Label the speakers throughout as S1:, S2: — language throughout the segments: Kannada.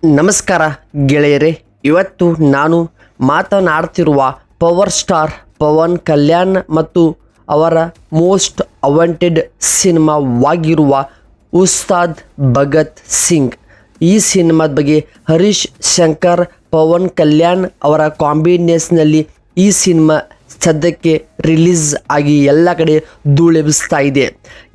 S1: ನಮಸ್ಕಾರ ಗೆಳೆಯರೇ, ಇವತ್ತು ನಾನು ಮಾತನಾಡ್ತಿರುವ ಪವರ್ ಸ್ಟಾರ್ ಪವನ್ ಕಲ್ಯಾಣ್ ಮತ್ತು ಅವರ ಮೋಸ್ಟ್ ಅವಾಂಟೆಡ್ ಸಿನಿಮಾವಾಗಿರುವ ಉಸ್ತಾದ್ ಭಗತ್ ಸಿಂಗ್. ಈ ಸಿನಿಮಾದ ಬಗ್ಗೆ ಹರೀಶ್ ಶಂಕರ್ ಪವನ್ ಕಲ್ಯಾಣ್ ಅವರ ಕಾಂಬಿನೇಷನಲ್ಲಿ ಈ ಸಿನಿಮಾ ಸದ್ಯಕ್ಕೆ ರಿಲೀಸ್ ಆಗಿ ಎಲ್ಲ ಕಡೆ ಧೂಳೆಬ್ಬಿಸ್ತಾ ಇದೆ.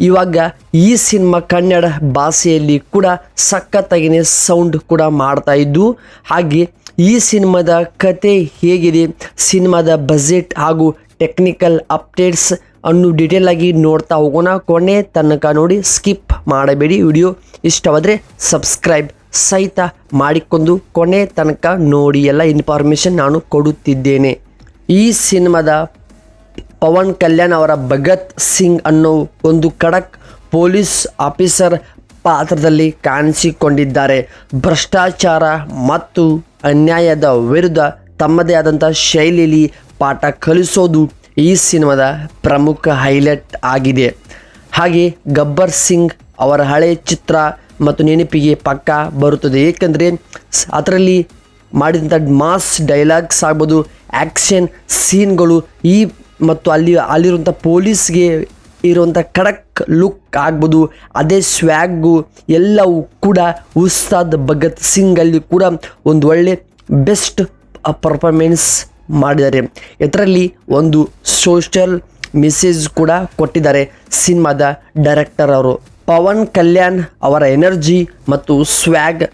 S1: ಇವಾಗ ಈ ಸಿನಿಮಾ ಕನ್ನಡ ಭಾಷೆಯಲ್ಲಿ ಕೂಡ ಸಖತ್ತಾಗಿನೇ ಸೌಂಡ್ ಕೂಡ ಮಾಡ್ತಾ ಇದ್ದು, ಹಾಗೆ ಈ ಸಿನಿಮಾದ ಕತೆ ಹೇಗಿದೆ, ಸಿನಿಮಾದ ಬಜೆಟ್ ಹಾಗೂ ಟೆಕ್ನಿಕಲ್ ಅಪ್ಡೇಟ್ಸ್ ಅನ್ನು ಡೀಟೇಲ್ ಆಗಿ ನೋಡ್ತಾ ಹೋಗೋಣ. ಕೊನೆ ತನಕ ನೋಡಿ, ಸ್ಕಿಪ್ ಮಾಡಬೇಡಿ. ವಿಡಿಯೋ ಇಷ್ಟವಾದರೆ ಸಬ್ಸ್ಕ್ರೈಬ್ ಸಹಿತ ಮಾಡಿಕೊಂಡು ಕೊನೆ ತನಕ ನೋಡಿ. ಎಲ್ಲ ಇನ್ಫಾರ್ಮೇಷನ್ ನಾನು ಕೊಡುತ್ತಿದ್ದೇನೆ. ಈ ಸಿನಿಮಾದ ಪವನ್ ಕಲ್ಯಾಣ್ ಅವರ ಭಗತ್ ಸಿಂಗ್ ಅನ್ನೋ ಒಂದು ಖಡಕ್ ಪೊಲೀಸ್ ಆಫೀಸರ್ ಪಾತ್ರದಲ್ಲಿ ಕಾಣಿಸಿಕೊಂಡಿದ್ದಾರೆ. ಭ್ರಷ್ಟಾಚಾರ ಮತ್ತು ಅನ್ಯಾಯದ ವಿರುದ್ಧ ತಮ್ಮದೇ ಆದಂಥ ಶೈಲಿಯಲ್ಲಿ ಪಾಠ ಕಲಿಸೋದು ಈ ಸಿನಿಮಾದ ಪ್ರಮುಖ ಹೈಲೈಟ್ ಆಗಿದೆ. ಹಾಗೆ ಗಬ್ಬರ್ ಸಿಂಗ್ ಅವರ ಹಳೆಯ ಚಿತ್ರ ಮತ್ತು ನೆನಪಿಗೆ ಪಕ್ಕ ಬರುತ್ತದೆ, ಏಕೆಂದರೆ ಅದರಲ್ಲಿ ಮಾಡಿದಂಥ ಮಾಸ್ ಡೈಲಾಗ್ಸ್ ಆಗ್ಬೋದು, ಆ್ಯಕ್ಷನ್ ಸೀನ್ಗಳು, ಈ ಮತ್ತು ಅಲ್ಲಿರುವಂಥ ಪೊಲೀಸ್ಗೆ ಇರುವಂಥ ಖಡಕ್ ಲುಕ್ ಆಗ್ಬೋದು, ಅದೇ ಸ್ವ್ಯಾಗು ಎಲ್ಲವೂ ಕೂಡ ಉಸ್ತಾದ್ ಭಗತ್ ಸಿಂಗಲ್ಲಿ ಕೂಡ ಒಂದು ಒಳ್ಳೆ ಬೆಸ್ಟ್ ಪರ್ಫಾರ್ಮೆನ್ಸ್ ಮಾಡಿದ್ದಾರೆ. ಇದರಲ್ಲಿ ಒಂದು ಸೋಷಿಯಲ್ ಮೆಸೇಜ್ ಕೂಡ ಕೊಟ್ಟಿದ್ದಾರೆ ಸಿನಿಮಾದ ಡೈರೆಕ್ಟರ್ ಅವರು. ಪವನ್ ಕಲ್ಯಾಣ್ ಅವರ ಎನರ್ಜಿ ಮತ್ತು ಸ್ವ್ಯಾಗ್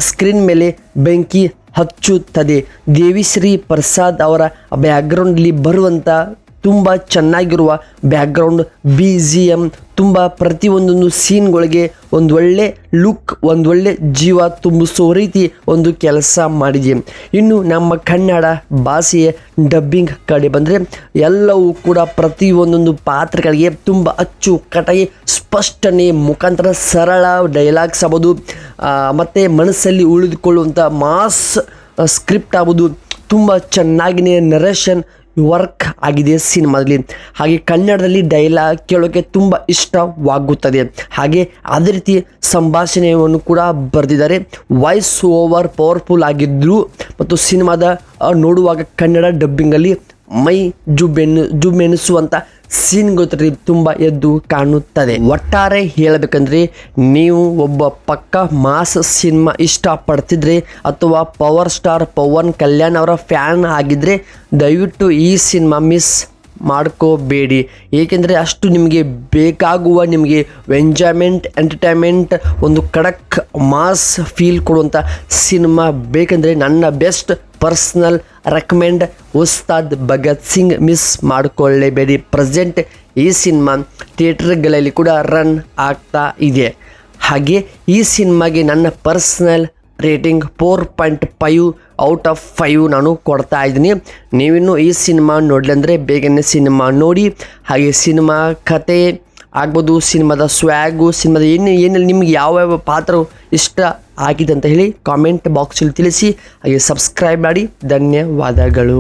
S1: ಸ್ಕ್ರೀನ್ ಮೇಲೆ ಬೆಂಕಿ ಹಚ್ಚುತ್ತದೆ. ದೇವಿಶ್ರೀ ಪ್ರಸಾದ್ ಅವರ ಬ್ಯಾಕ್ಗ್ರೌಂಡಲ್ಲಿ ಬರುವಂಥ ತುಂಬ ಚೆನ್ನಾಗಿರುವ ಬ್ಯಾಕ್ಗ್ರೌಂಡ್ BGM ತುಂಬ ಪ್ರತಿಯೊಂದೊಂದು ಸೀನ್ಗಳಿಗೆ ಒಂದು ಒಳ್ಳೆ ಲುಕ್, ಒಂದು ಒಳ್ಳೆ ಜೀವ ತುಂಬಿಸೋ ರೀತಿ ಒಂದು ಕೆಲಸ ಮಾಡಿದೆ. ಇನ್ನು ನಮ್ಮ ಕನ್ನಡ ಭಾಷೆಯ ಡಬ್ಬಿಂಗ್ ಕಡೆ ಬಂದರೆ ಎಲ್ಲವೂ ಕೂಡ ಪ್ರತಿಯೊಂದೊಂದು ಪಾತ್ರಗಳಿಗೆ ತುಂಬ ಅಚ್ಚುಕಟ್ಟಾಗಿ ಸ್ಪಷ್ಟನೆ ಮುಖಾಂತರ ಸರಳ ಡೈಲಾಗ್ಸ್ ಆಗ್ಬೋದು, ಮತ್ತು ಮನಸ್ಸಲ್ಲಿ ಉಳಿದುಕೊಳ್ಳುವಂಥ ಮಾಸ್ ಸ್ಕ್ರಿಪ್ಟ್ ಆಗ್ಬೋದು, ತುಂಬ ಚೆನ್ನಾಗಿಯೇ ನರೇಷನ್ ವರ್ಕ್ ಆಗಿದೆ ಸಿನಿಮಾದಲ್ಲಿ. ಹಾಗೆ ಕನ್ನಡದಲ್ಲಿ ಡೈಲಾಗ್ ಕೇಳೋಕ್ಕೆ ತುಂಬ ಇಷ್ಟವಾಗುತ್ತದೆ. ಹಾಗೆ ಅದೇ ರೀತಿ ಸಂಭಾಷಣೆಯನ್ನು ಕೂಡ ಬರೆದಿದ್ದಾರೆ. ವಾಯ್ಸ್ ಓವರ್ ಪವರ್ಫುಲ್ ಆಗಿದ್ದರು ಮತ್ತು ಸಿನಿಮಾದ ನೋಡುವಾಗ ಕನ್ನಡ ಡಬ್ಬಿಂಗಲ್ಲಿ ಮೈ ಜುಮ್ಮೆನಿಸುವಂಥ ಸೀನ್ಗಳು ತುಂಬ ಎದ್ದು ಕಾಣುತ್ತದೆ. ಒಟ್ಟಾರೆ ಹೇಳಬೇಕಂದ್ರೆ, ನೀವು ಒಬ್ಬ ಪಕ್ಕ ಮಾಸ್ ಸಿನಿಮಾ ಇಷ್ಟಪಡ್ತಿದ್ರೆ ಅಥವಾ ಪವರ್ ಸ್ಟಾರ್ ಪವನ್ ಕಲ್ಯಾಣ್ ಅವರ ಫ್ಯಾನ್ ಆಗಿದ್ದರೆ ದಯವಿಟ್ಟು ಈ ಸಿನಿಮಾ ಮಿಸ್ ಮಾಡ್ಕೋಬೇಡಿ. ಏಕೆಂದರೆ ಅಷ್ಟು ನಿಮಗೆ ಬೇಕಾಗುವ, ನಿಮಗೆ ಎಂಟರ್ಟೈನ್ಮೆಂಟ್, ಒಂದು ಖಡಕ್ ಮಾಸ್ ಫೀಲ್ ಕೊಡುವಂಥ ಸಿನಿಮಾ ಬೇಕೆಂದರೆ ನನ್ನ best personal recommend Ustaad Bhagat Singh. Miss ಮಾಡಿಕೊಳ್ಳೇಬೇಡಿ. ಪ್ರೆಸೆಂಟ್ ಈ ಸಿನಿಮಾ ಥಿಯೇಟರ್ಗಳಲ್ಲಿ ಕೂಡ ರನ್ ಆಗ್ತಾ ಇದೆ. ಹಾಗೆ ಈ ಸಿನಿಮಾಗೆ ನನ್ನ ಪರ್ಸ್ನಲ್ ರೇಟಿಂಗ್ 4.5 ಔಟ್ ಆಫ್ 5 ನಾನು ಕೊಡ್ತಾ ಇದ್ದೀನಿ. ನೀವಿನ್ನೂ ಈ ಸಿನಿಮಾ ನೋಡಲಂದರೆ ಬೇಗನೆ ಸಿನಿಮಾ ನೋಡಿ. ಹಾಗೆ ಸಿನಿಮಾ ಕತೆ ಆಗ್ಬೋದು, ಸಿನಿಮಾದ ಸ್ವ್ಯಾಗು, ಸಿನಿಮಾದ ಏನೆಲ್ಲ ನಿಮ್ಗೆ ಯಾವ ಪಾತ್ರ ಇಷ್ಟ ಆಗಿದೆ ಅಂತ ಹೇಳಿ ಕಾಮೆಂಟ್ ಬಾಕ್ಸಲ್ಲಿ ತಿಳಿಸಿ. ಹಾಗೆ ಸಬ್ಸ್ಕ್ರೈಬ್ ಮಾಡಿ. ಧನ್ಯವಾದಗಳು.